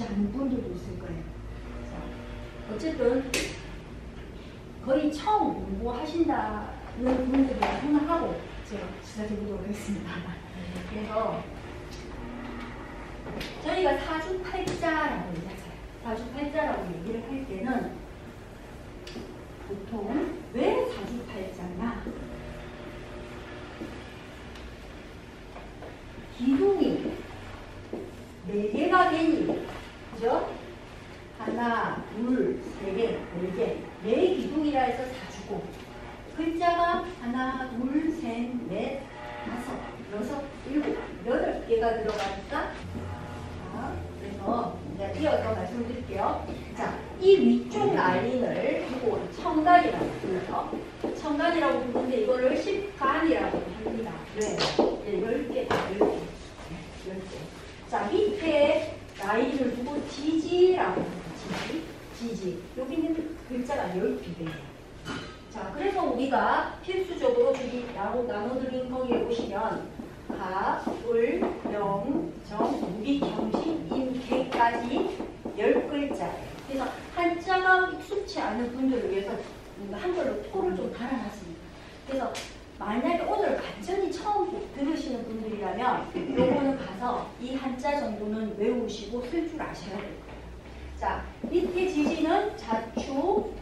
좋지 않은 분들도 있을 거예요. 자, 어쨌든 거의 처음 공부하신다는 분들이라 생각하고 제가 시작해 보도록 하겠습니다. 그래서 저희가 사주팔자라고 얘기하잖아요. 사주팔자라고 얘기를 할 때는 보통 왜 사주팔자냐? 기둥이 4개가 되니, 그죠? 하나, 둘, 세 개, 4개. 4기둥이라 해서 사주고, 글자가 하나, 둘, 셋, 넷, 다섯, 여섯, 일곱, 8개가 들어가니까, 자, 그래서 이제 이어서 말씀드릴게요. 자, 이 위쪽 라인을 두고 청간이라고 불러요. 청간이라고 부르는데 이거를 십간이라고 합니다. 왜? 10개, 10개. 10개. 자, 밑에 라인을 두고 지지라고 합니다. 지지. 여기는 글자가 12개예요. 자, 그래서 우리가 필수적으로 저기 나눠드린 거기에 보시면 가, 울, 명, 정, 무기, 경신, 임, 개까지 10글자예요. 그래서 한자가 익숙치 않은 분들을 위해서 한글로 토를 좀 달아놨습니다. 그래서 만약에 오늘 완전히 처음 들으시는 분들이라면 요거는 가서 이 한자 정도는 외우시고 쓸 줄 아셔야 돼요. 자, 밑에 지지는 자축,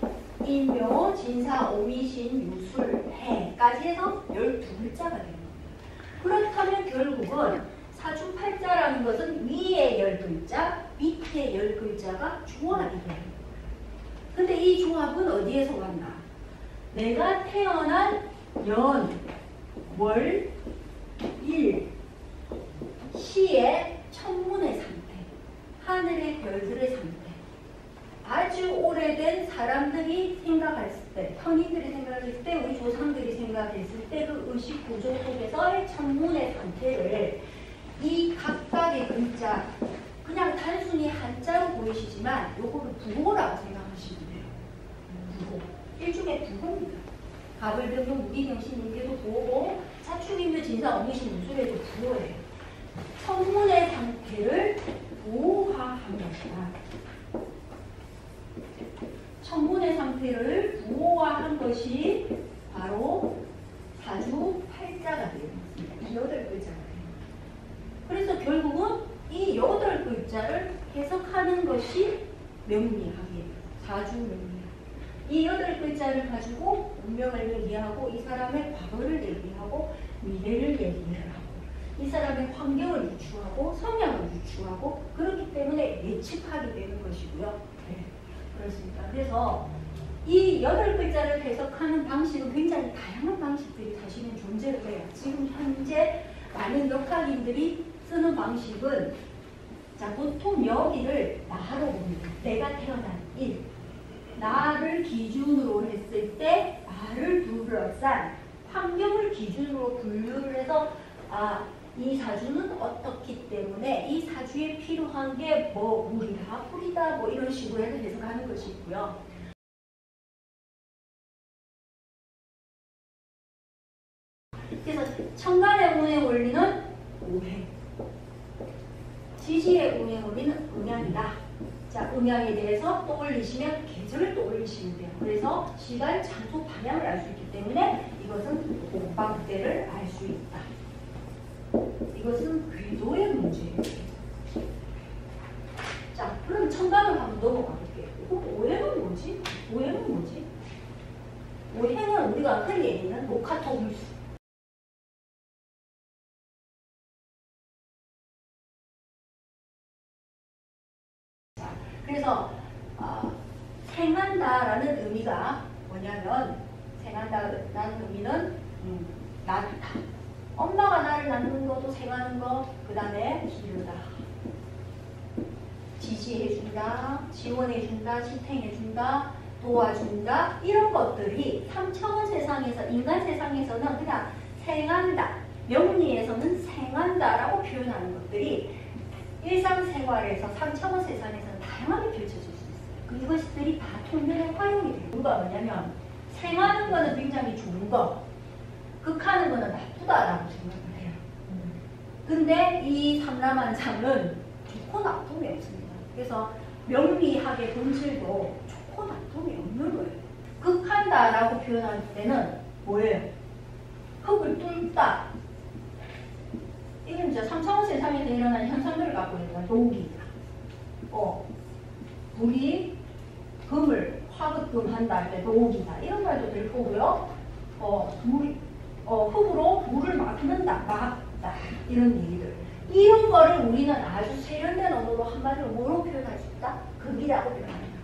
인묘, 진사, 오미신, 유술, 해까지 해서 12글자가 되는 겁니다. 그렇다면 결국은 사주팔자라는 것은 위에 10글자, 밑에 10글자가 조합이 되는 거예요. 근데 이 조합은 어디에서 왔나? 내가 태어난 연, 월, 일, 시의 천문의 상태, 하늘의 별들의 상태, 아주 오래된 사람들이 생각했을 때, 현인들이 생각했을 때, 우리 조상들이 생각했을 때 그 의식 구조 속에서의 천문의 상태를 이 각각의 글자, 그냥 단순히 한자로 보이시지만 요거를 부호라고 생각하시면 돼요. 부호. 일종의 부호입니다. 가불병동, 무기경신, 인계도 부호고, 사축인묘, 진사, 어미신, 유술에도 부호예요. 천문의 상태를 부호화한 것이다. 천문의 상태를 부호화한 것이 바로 사주팔자가 되었습니다. 이 8글자가 됩니다. 그래서 결국은 이 8글자를 해석하는 것이 명리학이에요. 사주명리학. 이 8글자를 가지고 운명을 얘기하고, 이 사람의 과거를 얘기하고, 미래를 얘기하고, 이 사람의 환경을 유추하고, 성향을 유추하고, 그렇기 때문에 예측하게 되는 것이고요. 네, 그렇습니다. 그래서 이 8글자를 해석하는 방식은 굉장히 다양한 방식들이 사실은 존재를 해요. 지금 현재 많은 역학인들이 쓰는 방식은, 자, 보통 여기를 나로 봅니다. 내가 태어난 일. 나를 기준으로 했을 때 나를 둘러싼 환경을 기준으로 분류를 해서, 아, 이 사주는 어떻기 때문에 이 사주에 필요한 게 뭐 물이다, 풀이다, 뭐 이런 식으로 해서 해석하는 것이 있고요. 그래서 천간의 운의 원리는 오행, 지지의 운의 원리는 음양이다. 자, 음양에 대해서 떠올리시면 계절을 떠올리시면 돼요. 그래서 시간, 장소, 방향을 알 수 있기 때문에 이것은 공방대를 알 수 있다. 이것은 궤도의 문제예요. 자, 그럼 천간을 한번 넘어가 볼게요. 오행은 뭐지? 오행은 뭐지? 오행은 우리가 흔히 얘기하는 목화토불수. 그래서 생한다라는 의미가 뭐냐면, 생한다라는 의미는 낳다. 엄마가 나를 낳는 것도 생하는 거, 그 다음에 기르다, 지지해준다, 지원해준다, 지탱해준다, 도와준다, 이런 것들이 3차원 세상에서, 인간 세상에서는 그냥 생한다, 명리에서는 생한다라고 표현하는 것들이 일상생활에서 3차원 세상에서는 다양하게 펼쳐질 수 있어요. 이것들이 다 통렬의 활용이 돼요. 이유가 뭐냐면, 생하는 거는 굉장히 좋은 거, 극하는 거는 나쁘다라고 생각을 해요. 근데 이 삼라만상은 좋고 나쁨이 없습니다. 그래서 명리학의 본질도 좋고 나쁨이 없는 거예요. 극한다라고 표현할 때는 뭐예요? 흙을 뚫다. 이건 이제 3차원 세상에서 일어나는 현상들을 갖고 있는 녹이다. 물이 금을 화극금한다 할 때 녹이다. 이런 말도 될 거고요. 흙으로 물을 막는다. 이런 얘기들. 이런 거를 우리는 아주 세련된 언어로 한마디로 뭐로 표현할 수 있다? 극이라고 표현합니다.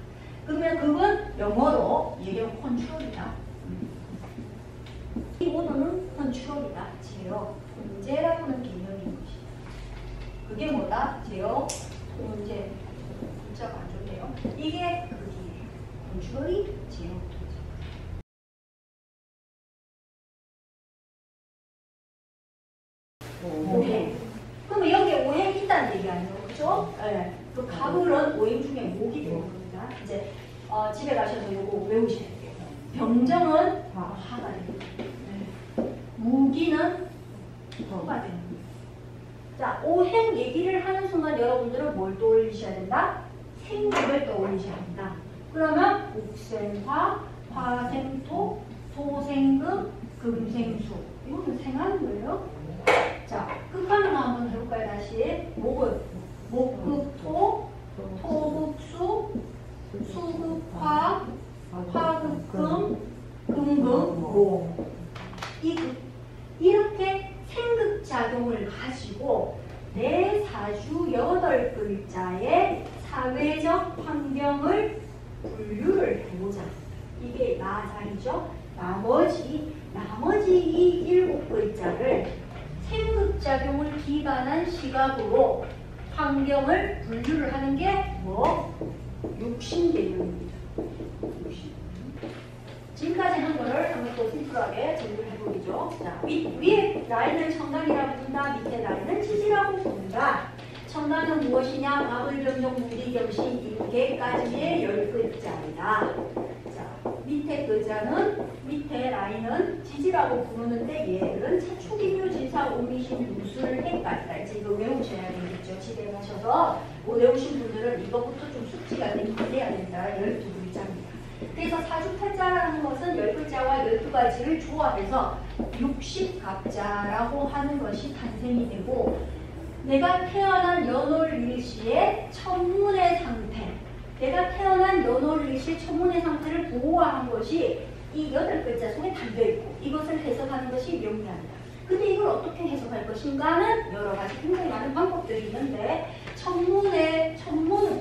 그러면 극은 영어로 얘기하면 컨트롤이다. 이 언어는 컨트롤이다. 제어, 통제라고는 개념인 것이다. 그게 뭐다? 제어, 통제. 문자가 안 좋네요. 이게 극이에요. 컨트롤이 제어, 통제. 오행. 그러면 여기에 오행이 있다는 얘기 아니에요? 그죠? 네. 그 가물은 오행 중에 목이 되는 겁니다. 이제 집에 가셔서 이거 외우셔야 돼요. 병정은 화가 됩니다. 네. 무기는 토가 되는 겁니다. 자, 오행 얘기를 하는 순간 여러분들은 뭘 떠올리셔야 된다? 생극을 떠올리셔야 된다. 그러면 옥생화, 화생토, 토생극, 금생수. 이거는 생하는 거예요. 자, 극한으로 한번 해볼까요? 다시. 목은 목극토, 토극수, 수극화, 화극금, 금극모. 이렇게 생극작용을 가지고 내 사주 8글자의 사회적 환경을 분류를 해보자. 이게 나자리죠. 나머지 이 7글자를 생극작용을 기반한 시각으로 환경을 분류를 하는 게 뭐? 육신개념입니다. 지금까지 한 거를 한번 또 심플하게 정리를 해보죠. 자, 위에 라인을 청간이라고 부른다. 밑에 라인은 지지라고 부른다. 청간은 무엇이냐? 가불경정 무리경신 임계까지의 10글자이다. 자, 밑에 라인은 지지라고 부르는데 얘들은 차축이묘 진사 오미신 무술 해까지다. 이제 이거 외우셔야 되겠죠. 집에 가셔서 못 외우신 분들은 이거부터 좀 숙지가 돼야 된다. 12글자입니다. 그래서 사주팔자라는 것은 10글자와 12가지를 조합해서 60갑자라고 하는 것이 탄생이 되고, 내가 태어난 연월일시의 천문의 상태, 내가 태어난 연월일시의 천문의 상태를 보호한 것이 이 8글자 속에 담겨있고, 이것을 해석하는 것이 명리학이다. 근데 이걸 어떻게 해석할 것인가는 여러 가지 굉장히 많은 방법들이 있는데, 천문을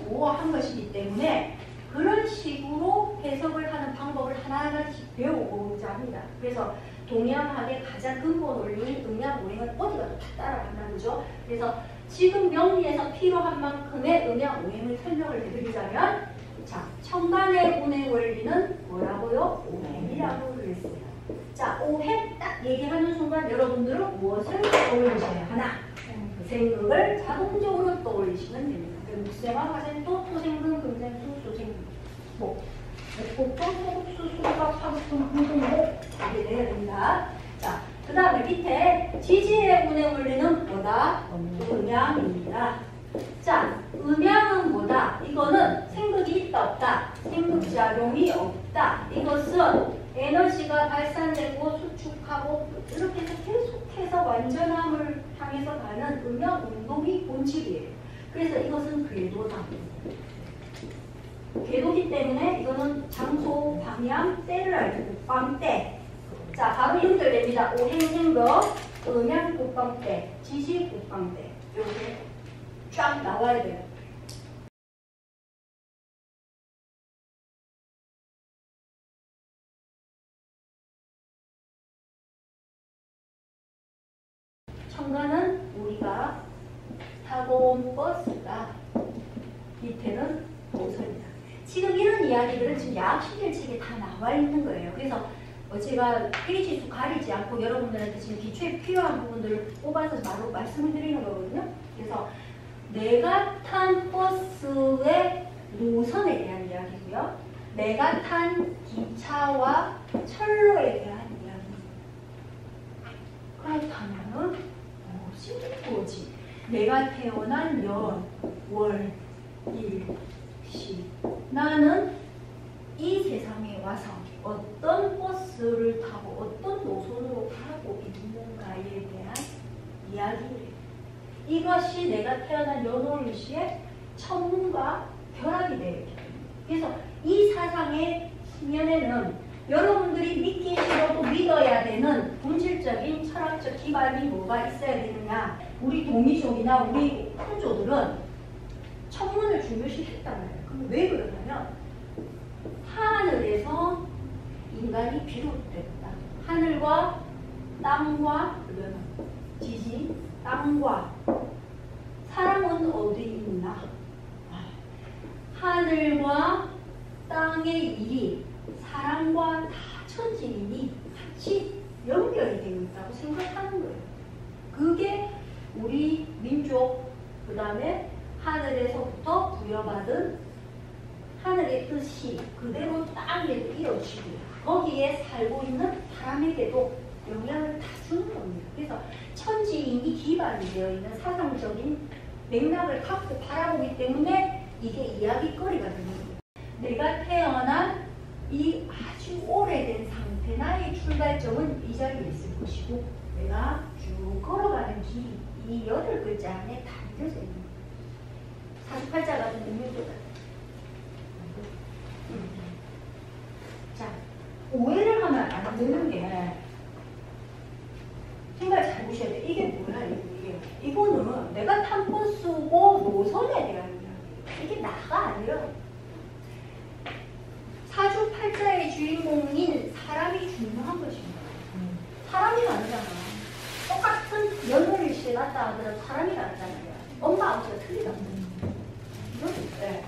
보호한 것이기 때문에 그런 식으로 해석을 하는 방법을 하나하나씩 배워보고자 합니다. 그래서 동양학의 가장 근본 원리인 음양오행은 어디 가도 다 따라간다는 거죠. 그래서 지금 명리에서 필요한 만큼의 음양오행을 설명을 해드리자면, 자, 천간의 운의 원리는 뭐라고요? 오행이라고 그랬어요. 자, 오행 딱 얘기하는 순간 여러분들은 무엇을 떠올리셔야 하나? 생극을 자동적으로 떠올리시면 됩니다. 묵생화, 화생토, 토생금, 금생수, 소생금, 목곡토, 토국수, 수박, 화극금, 금동목 이렇게 돼야 됩니다. 자, 그 다음에 밑에 지지의 운의 원리는 뭐다? 음양입니다. 자, 음양은 뭐다? 이거는 생극이 있다 없다? 생극작용이 없다. 이것은 에너지가 발산되고 수축하고 이렇게 해서 계속해서 완전함을 향해서 가는 음양운동이 본질이에요. 그래서 이것은 궤도다. 궤도기 때문에 이거는 장소, 방향, 때를 알고 국방때. 자, 바로 연결됩니다. 오행생거, 음양 국방때, 지시 국방때. 이렇게 쫙 나와야 돼요. 청간은 우리가 타고 온 버스가, 밑에는 도서입니다. 지금 이런 이야기들은 지금 야학실질책에 다 나와 있는 거예요. 그래서 제가 페이지 수 가리지 않고 여러분들한테 지금 기초에 필요한 부분들을 뽑아서 바로 말씀을 드리는 거거든요. 그래서 내가 탄 버스의 노선에 대한 이야기고요. 내가 탄 기차와 철로에 대한 이야기입니다. 그렇다면은 뭐지? 내가 태어난 연, 월, 일시. 나는 이 세상에 와서 어떤 버스를 타고 어떤 노선으로 가고 있는가에 대한 이야기를. 이것이 내가 태어난 연월일시의 천문과 결합이 되어 있기 때문에. 그래서 이 사상의 측면에는 여러분들이 믿기 싫어도 믿어야 되는 본질적인 철학적 기반이 뭐가 있어야 되느냐. 우리 동이족이나 우리 풍조들은 천문을 중요시 했단 말이에요. 그럼 왜 그러냐면 하늘에서 인간이 비롯됐다. 하늘과 땅과 지진, 땅과 사람은 어디 있나? 하늘과 땅의 일이 사람과 다 천지인이 같이 연결이 되어 있다고 생각하는 거예요. 그게 우리 민족, 그 다음에 하늘에서부터 부여받은 하늘의 뜻이 그대로 땅에도 이어지고 거기에 살고 있는 사람에게도 영향을 다 주는 겁니다. 그래서 천지인이 기반이 되어 있는 사상적인 맥락을 갖고 바라보기 때문에 이게 이야기거리가 되는 거예요. 내가 태어난 이 아주 오래된 상태, 나의 출발점은 이 자리에 있을 것이고 내가 쭉 걸어가는 길이 이 8글자 안에 담겨져 있는 거예요. 사주팔자 같은 운명도 같아요. 자, 오해를 하면 안 되는 게 생각 잘 보셔야 돼. 이게 뭐야, 이게. 이거는 내가 탐폰 쓰고 노선에 대한 이야기예요. 이게 나가 아니라 사주팔자의 주인공인 사람이 중요한 것입니다. 사람이 아니잖아. 똑같은 연월일시에 났다 하더라도 사람이 다르잖아요. 엄마 아버지가 틀리잖아요. 네.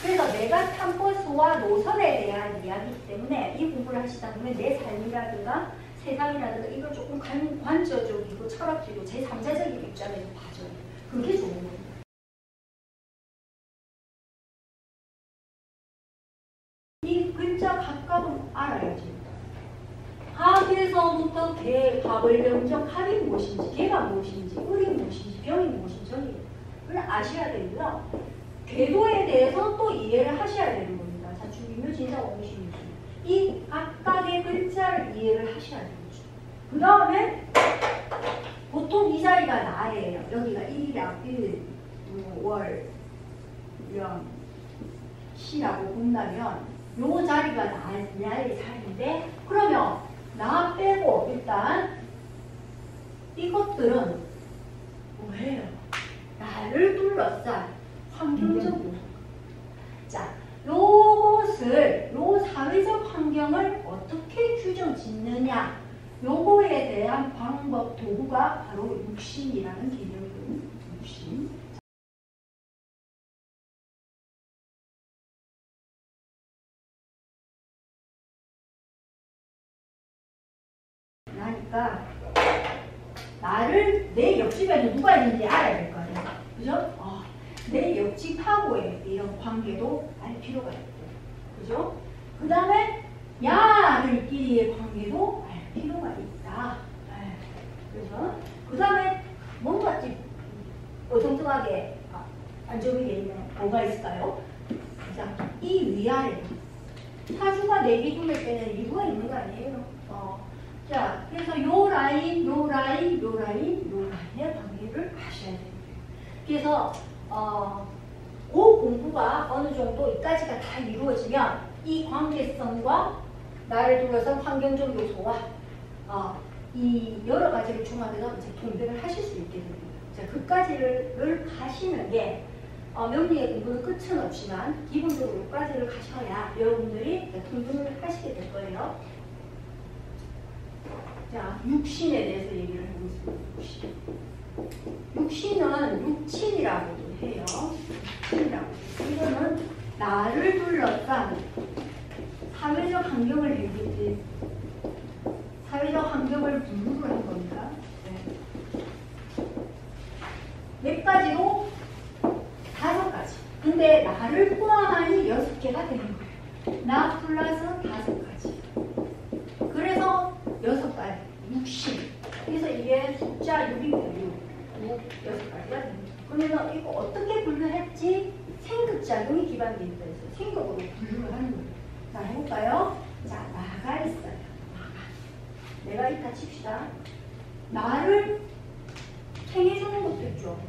그래서 내가 탐포수와 노선에 대한 이야기이기 때문에 이 공부를 하시다 보면 내 삶이라든가 세상이라든가 이걸 조금 관저적이고 철학적이고 제3자적인 입장에서 봐줘요. 그게 좋은 거예요. 이 글자 각각은 알아야지. 합에서부터 개, 갑을병정, 합이 무엇인지, 개가 무엇인지, 을이 무엇인지, 병이 무엇인지 를 아셔야 되고요. 궤도에 대해서 또 이해를 하셔야 되는 겁니다. 자, 주기묘, 진사, 오미시묘. 이 각각의 글자를 이해를 하셔야 되는 거죠. 그 다음에 보통 이 자리가 나예요. 여기가 1이랑 1, 월, 연, 시라고 본다면 요 자리가 나의 자리인데 그러면 나 빼고 일단 이것들은 뭐예요? 나를 둘러싼 환경적 요소. 자, 요것을, 요 사회적 환경을 어떻게 규정 짓느냐, 요거에 대한 방법, 도구가 바로 육신이라는 개념이에요. 육신. 그러니까 나를 내 옆집에는 누가 있는지 알아야 될 거 아니에요. 그죠? 내 옆집하고의 이런 관계도 알 필요가 있고, 그죠? 그 다음에 야들끼리의 관계도 알 필요가 있다. 그죠? 그 다음에 뭔가 좀 어정쩡하게 안정되게 있는 뭐가 있을까요? 자, 이 위아래 사주가 4개 둘릴 때는 이유가 있는 거 아니에요? 자, 그래서 요 라인, 요 라인, 요 라인, 요 라인의 관계를 아셔야 됩니다. 그래서 그 공부가 어느 정도 여기까지가 다 이루어지면 이 관계성과 나를 둘러싼 환경적 요소와 이 여러 가지를 종합해서 이제 통백을 하실 수 있게 됩니다. 자, 그까지를 가시는 게 명리의 공부는 끝은 없지만 기본적으로 여기까지를 가셔야 여러분들이 통백을 하시게 될 거예요. 자, 육신에 대해서 얘기를 해보겠습니다. 육신은 육친이라고도 해요. 육친이라고. 이거는 나를 둘러싼 사회적 환경을 얘기지. 사회적 환경을 분류를 한 겁니다. 몇 가지로? 5가지. 근데 나를 포함하니 6개가 되는 거예요. 나 플러스 5가지. 그래서 6가지. 육신. 그래서 이게 숫자 6이고요. 6가지가 됩니다. 그러면 이거 어떻게 분류했지? 생극작용이 기반되어 있다 했어요. 생극으로 분류를 하는 거예요. 자, 해볼까요? 자, 나가 있어요. 내가 있다 칩시다. 나를 생해주는 것도 있죠.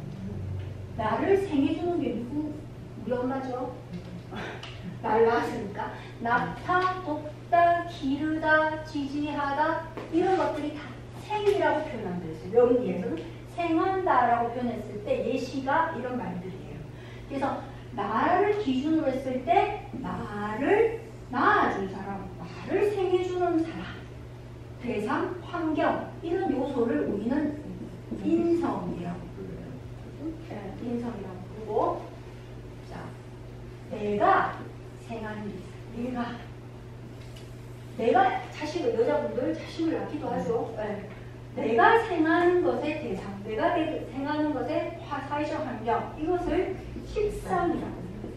나를 생해주는 게 누구? 우리 엄마죠. 날 낳았으니까. 낳다, 돕다, 기르다, 지지하다 이런 것들이 다 생이라고 표현한다 했어요. 명리에서는 생한다라고 표현했을 때 예시가 이런 말들이에요. 그래서 나를 기준으로 했을 때 나를 낳아준 사람, 나를 생해주는 사람, 대상, 환경 이런 요소를 우리는 인성이라고 불러요. 네, 인성이라고 부르고, 자, 내가 생하는 내가 자식을 여자분들 자식을 낳기도 하죠. 네. 내가 생하는 것의 대상, 내가 생하는 것의 사회적 환경 이것을 식상이라고 합니다.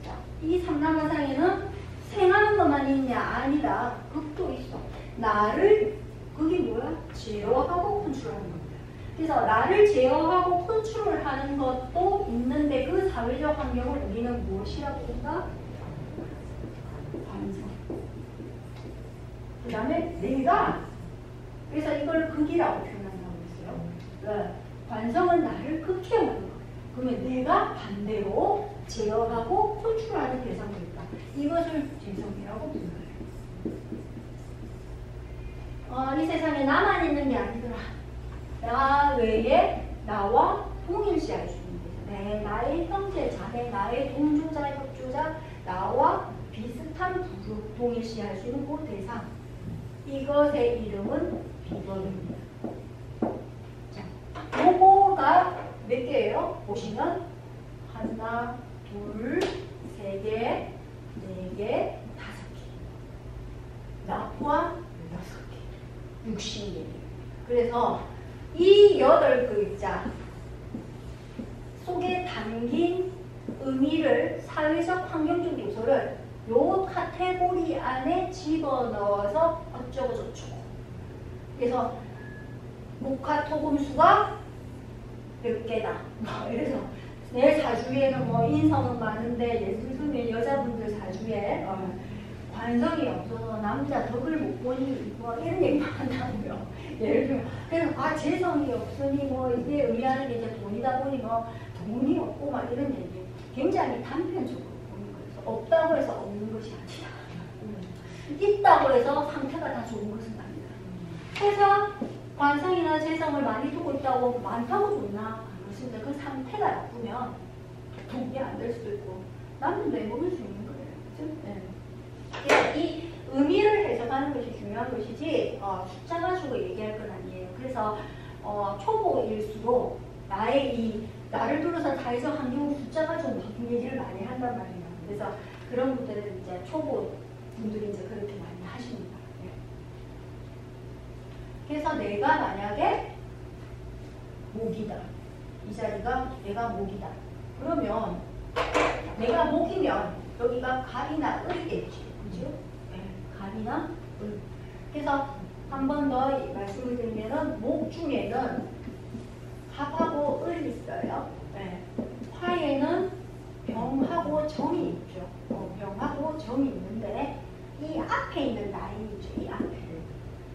자, 이 삼라가상에는 생하는 것만 있냐? 아니다. 극도 있어. 나를 그게 뭐야? 제어하고 컨트롤하는 겁니다. 그래서 나를 제어하고 컨트롤하는 것도 있는데 그 사회적 환경을 우리는 무엇이라고 한다? 관성. 그 다음에 내가 그래서 이걸 극이라고 표현한다고 했어요. 네. 관성은 나를 극해하는 거예요. 그러면 내가 반대로 제어하고 컨트롤하는 대상이 있다. 이것을 재성이라고 불러요. 이 세상에 나만 있는 게 아니더라. 나 외에 나와 동일시할 수 있는 대상. 나의 형제, 자매, 나의 동조자, 협조자, 나와 비슷한 부류, 동일시할 수 있는 그 대상. 이것의 이름은 비번입니다. 자, 요거가 몇 개예요? 보시면 하나, 둘, 세 개, 네 개, 다섯 개. 나와 6개, 60개. 그래서 이 8글자 속에 담긴 의미를 사회적 환경적 요소를 요 카테고리 안에 집어넣어서 어쩌고 저쩌고. 그래서 목화토금수가 몇 개다. 이래서 내 사주에는 뭐 인성은 많은데 예를 들면 여자분들 사주에 관성이 없어서 남자 덕을 못 보니 뭐 이런 얘기만 한다고요. 예를 들면 그래서 재성이 없으니 뭐 이게 의미하는 게 이제 돈이다 보니 뭐 돈이 없고 막 이런 얘기. 굉장히 단편적으로 보는 거예요. 없다고 해서 없는 것이 아니라 있다고 해서 상태가 다 좋은 것은 아니다. 그래서 관성이나 재성을 많이 두고 있다고 많다고 좋나? 그렇습니다. 그 상태가 나쁘면 돈이 안 될 수도 있고 남는 내먹을 수 있는 거예요. 그렇죠? 네. 이 의미를 해석하는 것이 중요한 것이지 숫자 가지고 얘기할 건 아니에요. 그래서 초보일수록 나를 둘러싼 사회적 환경 숫자 가지고 얘기를 많이 한단 말이에요. 그래서 그런 분들은 이제 초보 분들이 이제 그렇게 많이 하십니다. 네. 그래서 내가 만약에 목이다. 이 자리가 내가 목이다. 그러면 내가 목이면 여기가 갑이나 을이겠지. 그죠? 네. 갑이나 을. 그래서 한 번 더 말씀을 드리면은 목 중에는 갑하고 을이 있어요. 네. 화에는 병하고 정이 있죠. 병하고 정이 있는데 이 앞에 있는 라인이 있죠. 이 앞에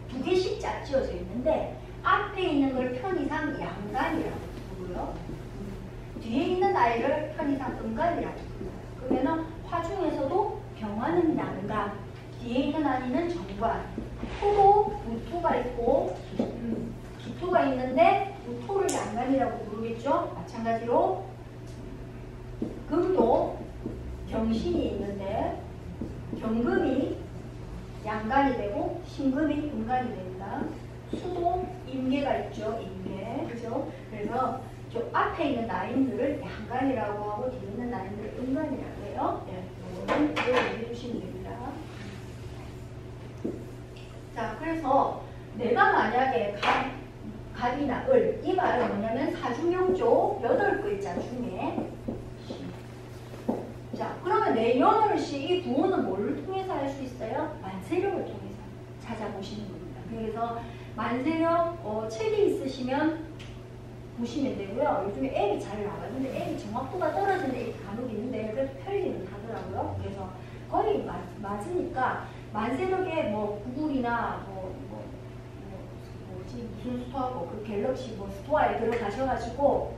두 개씩 짝지어져 있는데 앞에 있는 걸 편의상 양간이라고 부르고요. 뒤에 있는 아이를 편의상 음간이라고 불러요. 그러면 화 중에서도 병화는 양간, 뒤에 있는 아이는 정관, 토도 무토가 있고 기토가 있는데 무토를 양간이라고 부르겠죠. 마찬가지로 금도 경신이 있는데 경금이 양간이 되고 신금이 음간이 됩니다. 수도 임계가 있죠. 임계. 그죠? 그래서 저 앞에 있는 라인들을 양간이라고 하고 뒤에 있는 라인들을 음간이라고 해요. 이거는 기억해 주시면 됩니다. 자, 그래서 내가 만약에 갑이나 을, 이 말은 뭐냐면 사주명조 8글자 중에 자, 그러면 내년월시 이 구호는 뭘 통해서 할 수 있어요? 만세력을 통해서 찾아보시는 겁니다. 그래서 만세력 책이 있으시면 보시면 되고요. 요즘에 앱이 잘 나와요. 근데 앱이 정확도가 떨어지는 앱이 간혹 있는데 그래도 편리는 하더라고요. 그래서 거의 맞으니까 만세력에 뭐 구글이나 뭐지 무슨 스토어고 그 갤럭시 뭐 스토어에 들어가셔가지고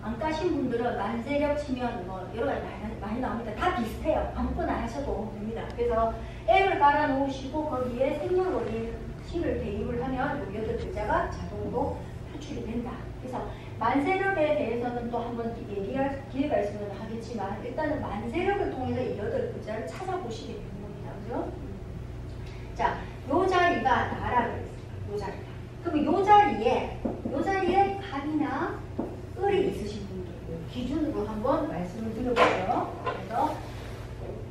안 까신 분들은 만세력 치면 뭐 여러 가지 많이 나옵니다. 다 비슷해요. 아무거나 하셔도 됩니다. 그래서 앱을 깔아 놓으시고 거기에 생년월일을 대입을 하면 이 8글자가 자동으로 표출이 된다. 그래서 만세력에 대해서는 또 한번 얘기할 기회가 있으면 하겠지만 일단은 만세력을 통해서 이 8글자를 찾아보시게 되는 겁니다. 그죠? 자, 요 자리가 나라 그랬어요. 요 자리가. 그럼 요 자리에 갑이나 을이 있으신 분들 기준으로 한번 말씀을 드려보죠. 그래서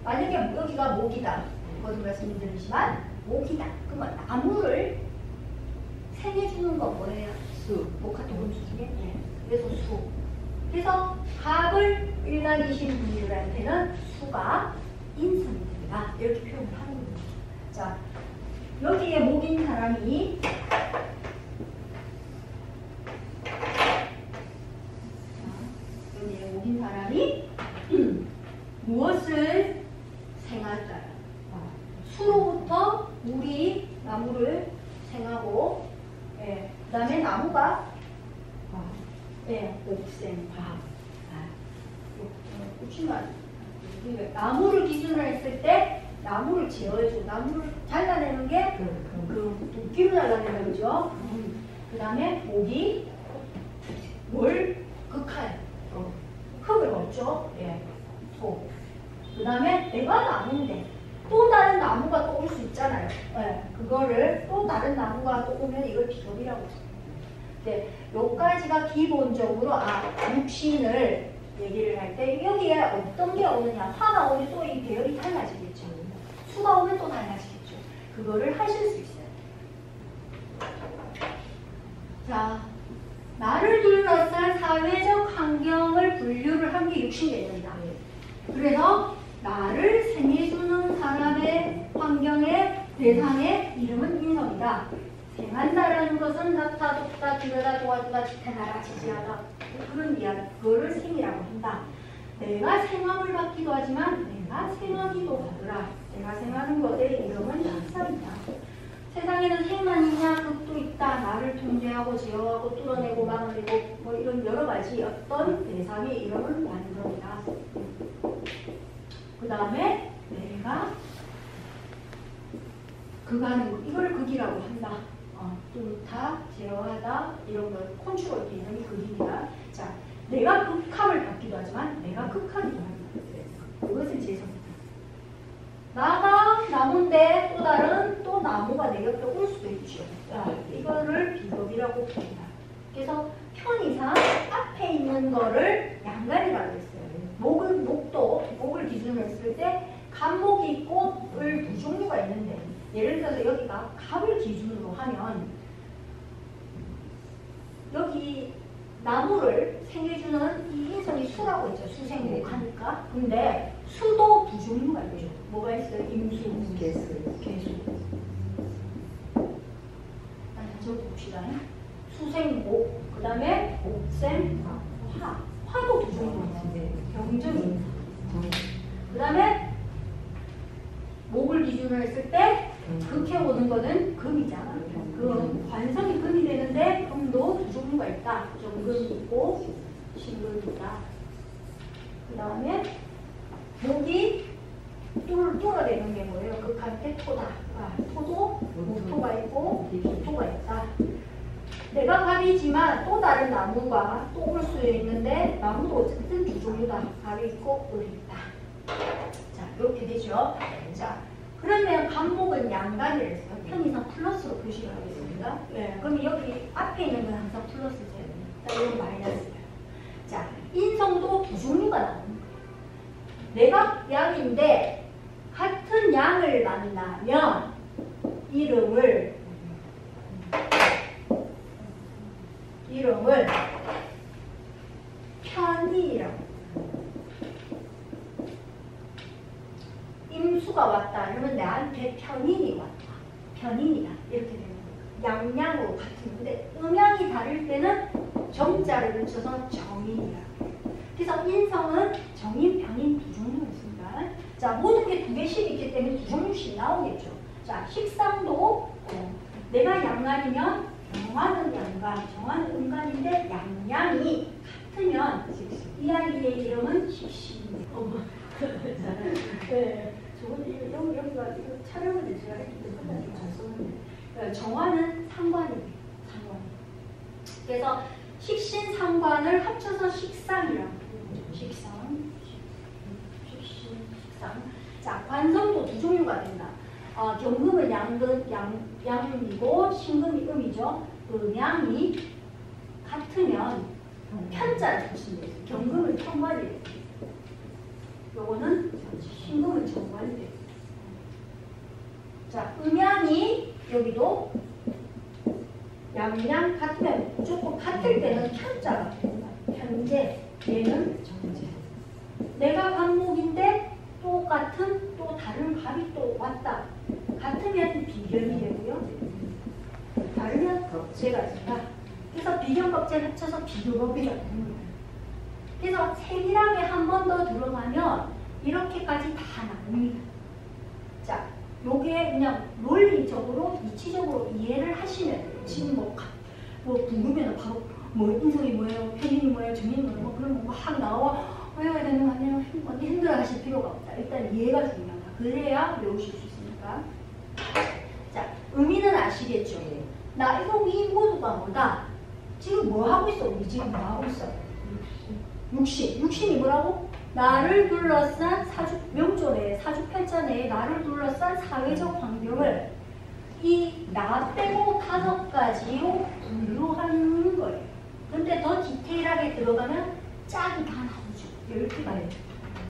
만약에 여기가 목이다. 거듭 말씀드리지만 목이다. 그러면 나무를 생해주는 건 뭐예요? 수. 목화토금 수 중에. 네. 그래서 수. 그래서 갑을 일간이신 분들한테는 수가 인성이 됩니다. 이렇게 표현을 하는 겁니다. 자, 여기에 목인 사람이 목인 사람이 무엇을 생할까요? 수로부터 물이 나무를 생하고, 예, 그 다음에 나무가 예, 옥생, 나무를 기준으로 했을 때 나무를 지어줘. 나무를 잘라내는 게 그 도끼로 잘라내는 거죠. 그 다음에 목이 뭘? 극할. 흙을 얻죠. 예. 소. 그 다음에 내가 나무인데 또 다른 나무가 또 올 수 있잖아요. 예. 그거를 또 다른 나무가 또 오면 이걸 비겁이라고 해요. 네. 요까지가 기본적으로 육신을 얘기를 할 때 여기에 어떤 게 오느냐. 화가 오면 또 이 배열이 달라지겠죠. 수가 오면 또 달라지겠죠. 그거를 하실 수 있어요. 자, 나를 둘러싼 사회적 환경을 분류를 한 게 육신이 된다. 그래서 나를 생해주는 사람의 환경의 대상의 이름은 인성이다. 생한다라는 것은 낳다, 돕다, 기르다, 도와주다, 지탱하다, 지지하다. 그런 이야기, 그거를 생이라고 한다. 내가 생함을 받기도 하지만 내가 생하기도 하더라. 내가 생하는 것의 이름은 인성이다. 세상에는 생만 있냐, 극도 있다. 나를 통제하고 제어하고 뚫어내고 막아내고 뭐 이런 여러 가지 어떤 대상의 이름은 완성이다. 그 다음에 내가 그가는 거, 이걸 극이라고 한다. 뚫다, 제어하다 이런 걸 컨트롤 되는 극입니다. 자, 내가 극함을 받기도 하지만 내가 극하기도 한다. 그것은 재성이다. 나가 나무인데 또 다른 또 나무가 내 옆에 올 수도 있죠. 이거를 비겁이라고 부른다. 그래서 편의상 앞에 있는 거를 양간이라고 했어요. 목을 기준으로 했을 때 갑목이 있고 을 두 종류가 있는데 예를 들어서 여기가 갑을 기준으로 하면 여기 나무를 생겨주는 이 인성이 수라고 했죠. 수생목 하니까. 근데 수도 두 종류가 있죠. 뭐가 있어요? 임수, 개수. 적어봅시다. 수생목, 그 다음에 옥생, 화도 두 종류가 있어요. 병정이. 그 다음에 목을 기준으로 했을 때 극해오는 거는 금이잖아. 그 관성이 금이 되는데 금도 두 종류가 있다. 정금이 있고 신금이 있다. 그 다음에 목이 뚫어내는 게 뭐예요? 극할 때 토다. 토도 목토가 있고 기토가 있다. 내가 갑이지만 또 다른 나무가 또 올 수 있는데 나무도 어쨌든 두 종류다. 갑이 있고 을이 있다. 자, 이렇게 되죠. 자, 그러면 갑목은 양간을 했어요. 편의상 플러스로 표시를 하겠습니다. 네, 그럼 여기 앞에 있는 건 항상 플러스세요. 이건 마이너스예요. 자, 인성도 두 종류가 나옵니다. 내가 양인데 같은 양을 만나면 이름을 편인이라고. 임수가 왔다. 그러면 나한테 편인이 왔다. 편인이다. 이렇게 되는 거예요. 양양으로 같은 건데 음양이 다를 때는 정자 인자를 붙여서 정인이라고. 그래서 인성은 정인, 병인 두 종류가 있습니다. 자, 모든 게 두 개씩 있기 때문에 두 종류씩 나오겠죠. 자, 식상도 내가 양간이면 정화는 양간, 정화는 음간인데 양양이 같으면 이 아이의 이름은 식신입니다. 네, 저건 여기가 촬영을 제가 했기 때문에 잘 썼는데 정화는 상관입니다. 상관. 그래서 식신 상관을 합쳐서 식상이라고 부르죠. 식상. 자, 관성도 두 종류가 된다. 경금은 양이고 신금이 음이죠. 음양이 같으면 편자를 붙이면 돼요. 경금은 편관이 돼요. 요거는 신금은 정관이 돼요. 자, 음양이 여기도 양양 같으면 무조건 같을 때는 편자가 된다. 편제, 얘는 정제. 내가 반목인데 똑같은 또 다른 갑이 또 왔다. 같으면 비견이 되고요. 다르면 겁재가 된다. 그래서 비견 겁재를 합쳐서 비교겁이가 되는 거예요. 그래서 세밀하게 한 번 더 들어가면 이렇게까지 다 나옵니다. 자, 요게 그냥 논리적으로 이치적으로 이해를 하시면 돼요. 지금 뭐 궁금해요. 바로 뭐 인성이 뭐예요, 편인이 뭐예요, 정인이 뭐예요, 뭐 그런 거 막 나와 외워야 되는 거 아니에요. 힘들어 하실 필요가 없다. 일단 이해가 중요하다. 그래야 외우실 수 있으니까. 자, 의미는 아시겠죠? 나 이거 이 모두가 뭐다? 지금 뭐 하고 있어? 우리 지금 뭐 하고 있어? 육신이 뭐라고? 나를 둘러싼 명조 내에, 사주팔자 내에 나를 둘러싼 사회적 환경을 이 나 빼고 5가지로 분류하는 거예요. 근데 더 디테일하게 들어가면 짝이 다 나오죠. 10개가 돼요.